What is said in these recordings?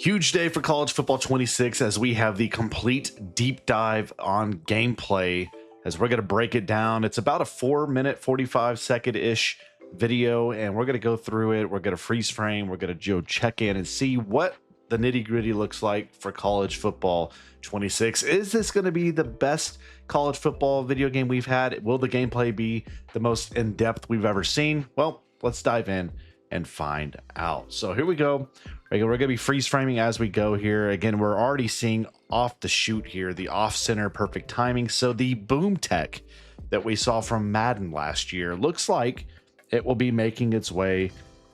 Huge day for College Football 26 as we have the complete deep dive on gameplay as we're going to break it down. It's about a 4-minute, 45-second-ish video, and we're going to go through it. We're going to freeze frame. We're going to check in and see what the nitty-gritty looks like for College Football 26. Is this going to be the best college football video game we've had? Will the gameplay be the most in-depth we've ever seen? Well, let's dive in and find out. So here we go. We're going to be freeze framing as we go here. Again, we're already seeing off the shoot here, the off center perfect timing. So the boom tech that we saw from Madden last year looks like it will be making its way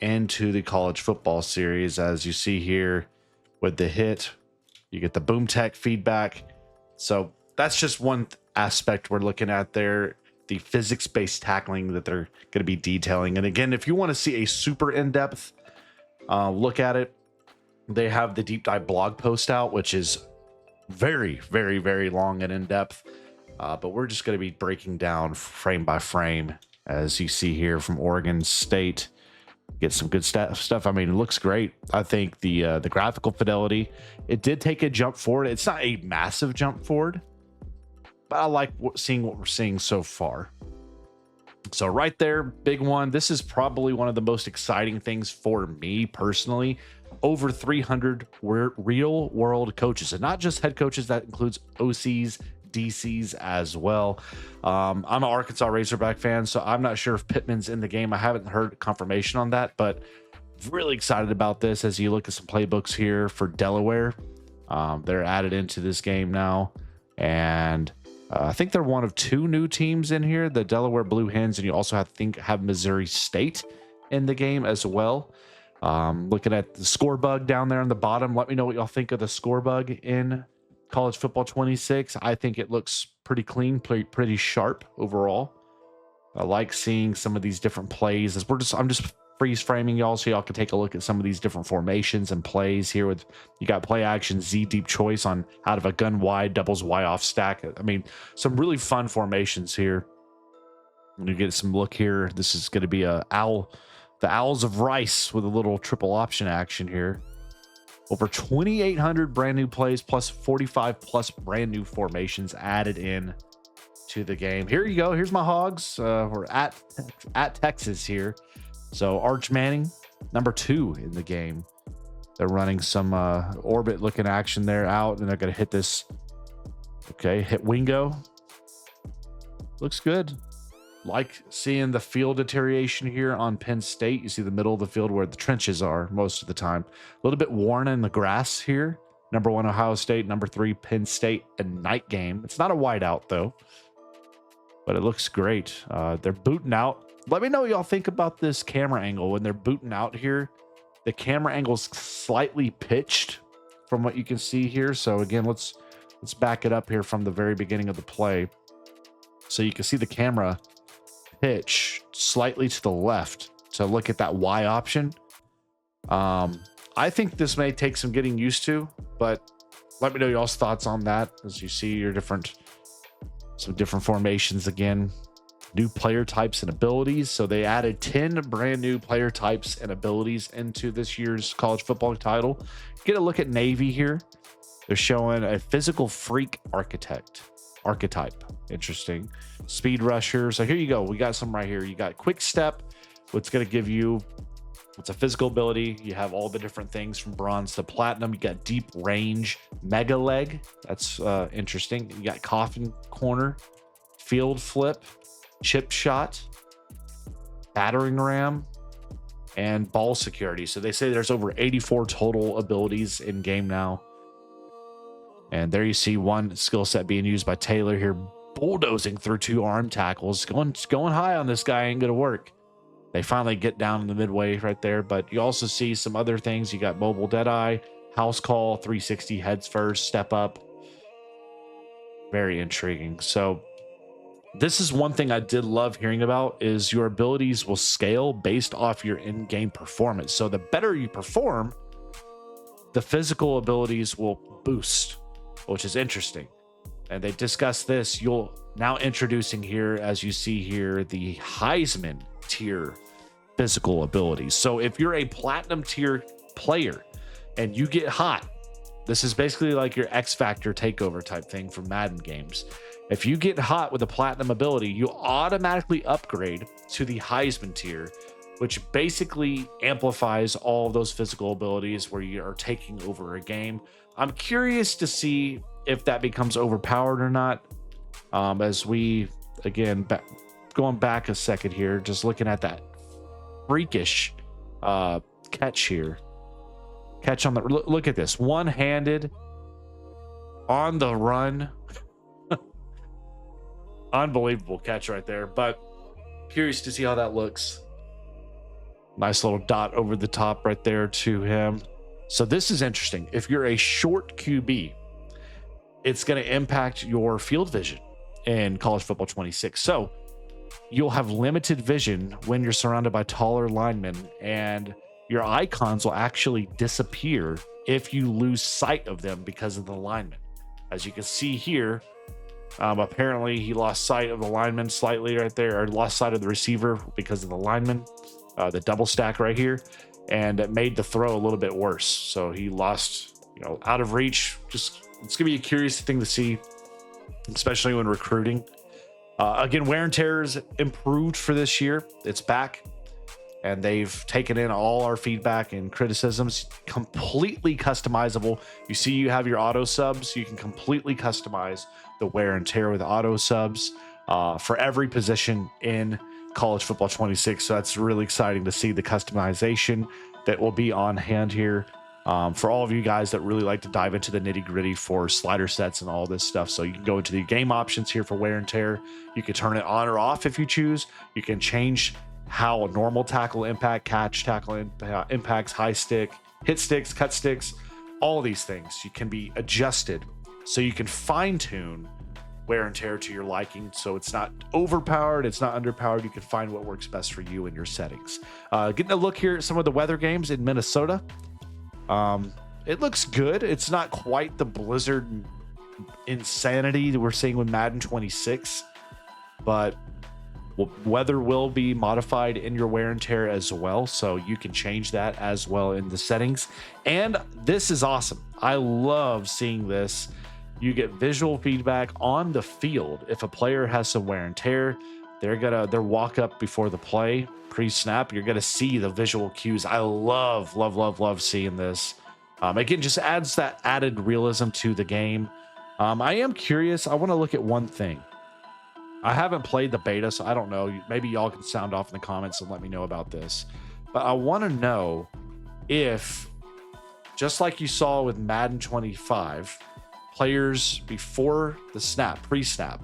into the college football series. As you see here with the hit, you get the boom tech feedback. So that's just one aspect we're looking at there. The physics-based tackling that they're going to be detailing. And again, if you want to see a super in-depth look at it, they have the deep dive blog post out, which is very, very, very long and in-depth. But we're just going to be breaking down frame by frame, as you see here from Oregon State. Get some good stuff. I mean, it looks great. I think the graphical fidelity, it did take a jump forward. It's not a massive jump forward, but I like seeing what we're seeing so far. So right there, big one. This is probably one of the most exciting things for me personally. Over 300 real world coaches, and not just head coaches. That includes OCs, DCs as well. I'm an Arkansas Razorback fan, so I'm not sure if Pittman's in the game. I haven't heard confirmation on that, but really excited about this. As you look at some playbooks here for Delaware, they're added into this game now, and I think they're one of two new teams in here, the Delaware Blue Hens, and you also have Missouri State in the game as well. Looking at the score bug down there on the bottom, let me know what y'all think of the score bug in College Football 26. I think it looks pretty clean, pretty sharp overall. I like seeing some of these different plays as I'm just freeze framing y'all so y'all can take a look at some of these different formations and plays here. With you got play action Z deep choice on out of a gun wide doubles Y off stack. I mean, some really fun formations here. When you get some look here, this is going to be the Owls of Rice with a little triple option action here. Over 2,800 brand new plays plus 45 plus brand new formations added in to the game. Here you go. Here's my Hogs. We're at Texas here. So Arch Manning, number 2 in the game. They're running some orbit looking action there out, and they're going to hit this. Okay, hit Wingo. Looks good. Like seeing the field deterioration here on Penn State. You see the middle of the field where the trenches are most of the time. A little bit worn in the grass here. Number 1, Ohio State. Number 3, Penn State. A night game. It's not a whiteout, though. But it looks great. They're booting out. Let me know what y'all think about this camera angle. When they're booting out here, the camera angle's slightly pitched from what you can see here. So, again, let's back it up here from the very beginning of the play. So you can see the camera pitch slightly to the left to look at that Y option. I think this may take some getting used to, but let me know y'all's thoughts on that as you see your some different formations. Again, new player types and abilities. So they added 10 brand new player types and abilities into this year's college football title. Get a look at Navy here. They're showing a physical freak archetype. Interesting. Speed rusher. So here you go. We got some right here. You got quick step, what's going to give you, it's a physical ability. You have all the different things from bronze to platinum. You got deep range, mega leg. That's interesting. You got coffin corner, field flip, chip shot, battering ram, and ball security. So they say there's over 84 total abilities in game now. And there you see one skill set being used by Taylor here, bulldozing through 2 arm tackles. Going high on this guy ain't going to work. They finally get down in the midway right there. But you also see some other things. You got mobile deadeye, house call, 360 heads first, step up. Very intriguing. So this is one thing I did love hearing about, is your abilities will scale based off your in-game performance. So the better you perform, the physical abilities will boost, which is interesting. And they discussed this. You'll now introducing here, as you see here, the Heisman tier physical abilities. So if you're a platinum tier player and you get hot, this is basically like your X Factor takeover type thing for Madden games. If you get hot with a platinum ability, you automatically upgrade to the Heisman tier, which basically amplifies all of those physical abilities where you are taking over a game. I'm curious to see if that becomes overpowered or not. As we, again, going back a second here, just looking at that freakish catch here. Catch on the, look at this, one-handed on the run. Unbelievable catch right there, but curious to see how that looks. Nice little dot over the top right there to him. So this is interesting. If you're a short QB, it's going to impact your field vision in College Football 26. So you'll have limited vision when you're surrounded by taller linemen, and your icons will actually disappear if you lose sight of them because of the linemen. As you can see here, apparently he lost sight of the lineman slightly right there, or lost sight of the receiver because of the lineman, the double stack right here, and it made the throw a little bit worse. So he lost, out of reach. Just, it's gonna be a curious thing to see, especially when recruiting. Again, wear and tear is improved for this year. It's back, and they've taken in all our feedback and criticisms. Completely customizable. You see, you have your auto subs. You can completely customize the wear and tear with auto subs for every position in College Football 26. So that's really exciting to see the customization that will be on hand here for all of you guys that really like to dive into the nitty gritty for slider sets and all this stuff. So you can go into the game options here for wear and tear. You can turn it on or off if you choose. You can change how a normal tackle impact, catch tackle impacts, high stick, hit sticks, cut sticks, all these things. You can be adjusted so you can fine tune wear and tear to your liking. So it's not overpowered, it's not underpowered. You can find what works best for you in your settings. Getting a look here at some of the weather games in Minnesota. It looks good. It's not quite the blizzard insanity that we're seeing with Madden 26, but weather will be modified in your wear and tear as well, so you can change that as well in the settings. And this is awesome. I love seeing this. You get visual feedback on the field. If a player has some wear and tear, their walk up before the play, pre-snap, you're gonna see the visual cues. I love seeing this. Again, just adds that added realism to the game. I am curious. I want to look at one thing. I haven't played the beta, so I don't know. Maybe y'all can sound off in the comments and let me know about this. But I want to know if, just like you saw with Madden 25, players before the snap, pre-snap,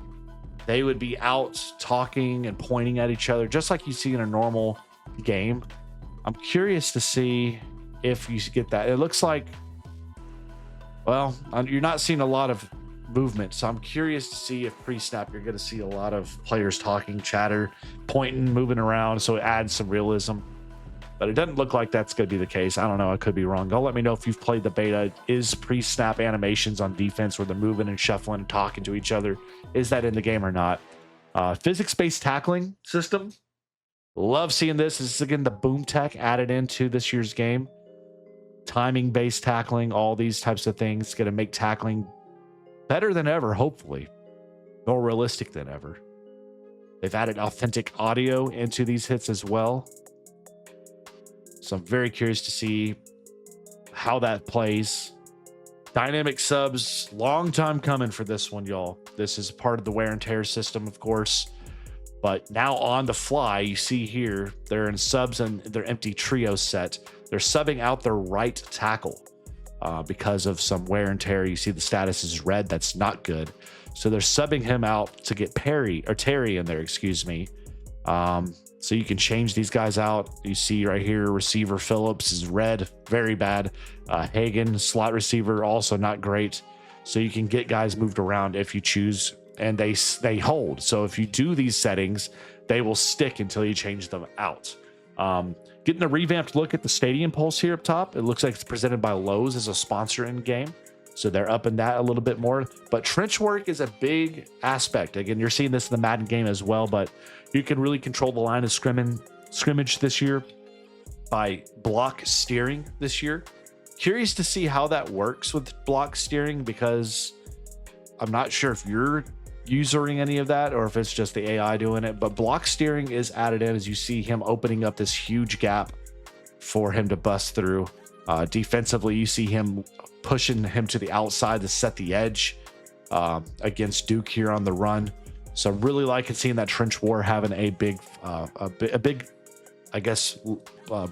they would be out talking and pointing at each other, just like you see in a normal game. I'm curious to see if you get that. It looks like, well, you're not seeing a lot of movement, so I'm curious to see if pre-snap you're going to see a lot of players talking, chatter, pointing, moving around, so it adds some realism. But it doesn't look like that's going to be the case. I don't know. I could be wrong. Y'all let me know if you've played the beta. Is pre-snap animations on defense where they're moving and shuffling and talking to each other, is that in the game or not? Physics-based tackling system. Love seeing this. This is, again, the boom tech added into this year's game. Timing-based tackling, all these types of things. Going to make tackling better than ever, hopefully. More realistic than ever. They've added authentic audio into these hits as well. So I'm very curious to see how that plays. Dynamic subs, long time coming for this one, y'all. This is part of the wear and tear system, of course. But now on the fly, you see here, they're in subs and their empty trio set. They're subbing out their right tackle because of some wear and tear. You see the status is red. That's not good. So they're subbing him out to get Terry in there, excuse me. So you can change these guys out. You see right here, receiver Phillips is red, very bad. Hagen, slot receiver, also not great. So you can get guys moved around if you choose, and they hold. So if you do these settings, they will stick until you change them out. Getting a revamped look at the Stadium Pulse here up top. It looks like it's presented by Lowe's as a sponsor in game. So they're upping that a little bit more. But trench work is a big aspect. Again, you're seeing this in the Madden game as well, but you can really control the line of scrimmage this year by block steering this year. Curious to see how that works with block steering, because I'm not sure if you're using any of that or if it's just the AI doing it, but block steering is added in as you see him opening up this huge gap for him to bust through. Defensively, you see him pushing him to the outside to set the edge against Duke here on the run. So really liking seeing that trench war having a big, I guess,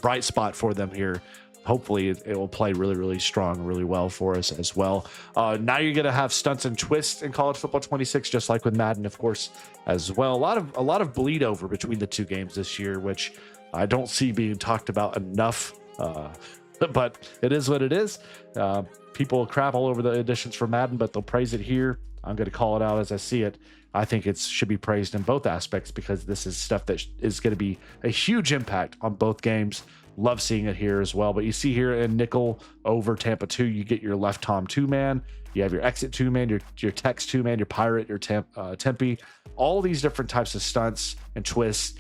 bright spot for them here. Hopefully it will play really, really strong, really well for us as well. Now you're going to have stunts and twists in College Football 26, just like with Madden, of course, as well. A lot of bleed over between the two games this year, which I don't see being talked about enough. But it is what it is. People crap all over the additions for Madden, but they'll praise it here. I'm going to call it out as I see it. I think it should be praised in both aspects, because this is stuff that is going to be a huge impact on both games. Love seeing it here as well. But you see here in nickel over Tampa 2, you get your left Tom 2-man. You have your exit 2-man, your Tex 2-man, your pirate, your Tempe. All these different types of stunts and twists.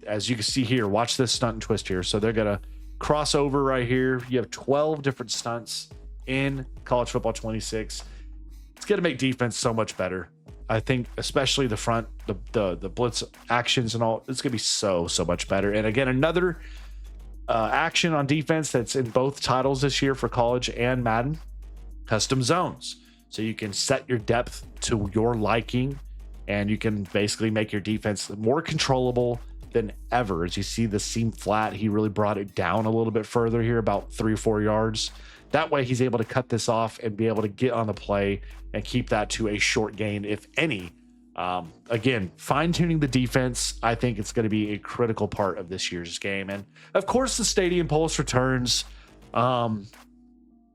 As you can see here, watch this stunt and twist here. So they're going to cross over right here. You have 12 different stunts in College Football 26. It's going to make defense so much better. I think especially the front, the blitz actions and all, it's going to be so much better. And again, another action on defense that's in both titles this year for college and Madden, custom zones. So you can set your depth to your liking, and you can basically make your defense more controllable than ever. As you see the seam flat, he really brought it down a little bit further here, about 3 or 4 yards. That way he's able to cut this off and be able to get on the play and keep that to a short gain, if any. Again, fine-tuning the defense, I think it's going to be a critical part of this year's game. And of course, the Stadium Pulse returns. I'm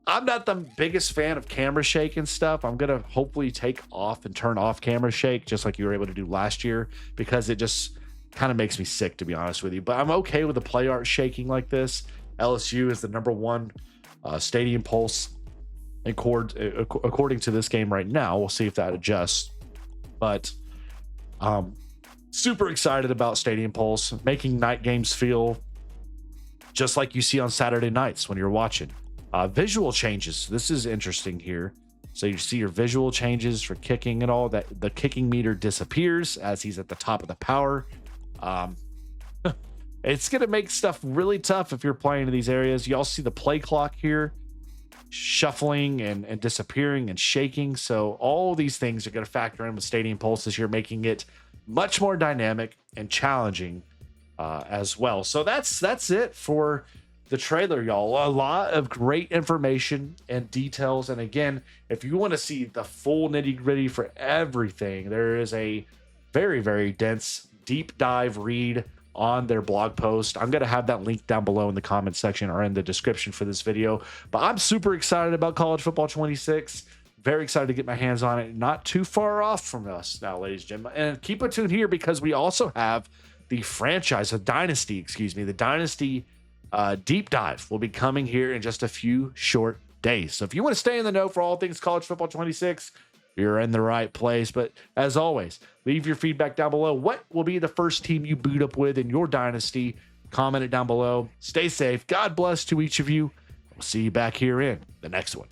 not the biggest fan of camera shake and stuff. I'm going to hopefully take off and turn off camera shake, just like you were able to do last year, because it just kind of makes me sick, to be honest with you. But I'm okay with the play art shaking like this. LSU is the #1 Stadium Pulse according to this game right now. We'll see if that adjusts. But super excited about Stadium Pulse, making night games feel just like you see on Saturday nights when you're watching. Visual changes. This is interesting here. So you see your visual changes for kicking and all that. The kicking meter disappears as he's at the top of the power. It's going to make stuff really tough if you're playing in these areas. You all see the play clock here shuffling and disappearing and shaking. So all these things are going to factor in with Stadium Pulse this year, making it much more dynamic and challenging as well. So that's it for the trailer, y'all. A lot of great information and details. And again, if you want to see the full nitty-gritty for everything, there is a very, very dense deep dive read on their blog post. I'm going to have that link down below in the comment section or in the description for this video. But I'm super excited about College Football 26. Very excited to get my hands on it. Not too far off from us now, ladies and gentlemen. And keep it tuned here, because we also have the franchise, the Dynasty deep dive will be coming here in just a few short days. So if you want to stay in the know for all things College Football 26, you're in the right place. But as always, leave your feedback down below. What will be the first team you boot up with in your dynasty? Comment it down below. Stay safe. God bless to each of you. We'll see you back here in the next one.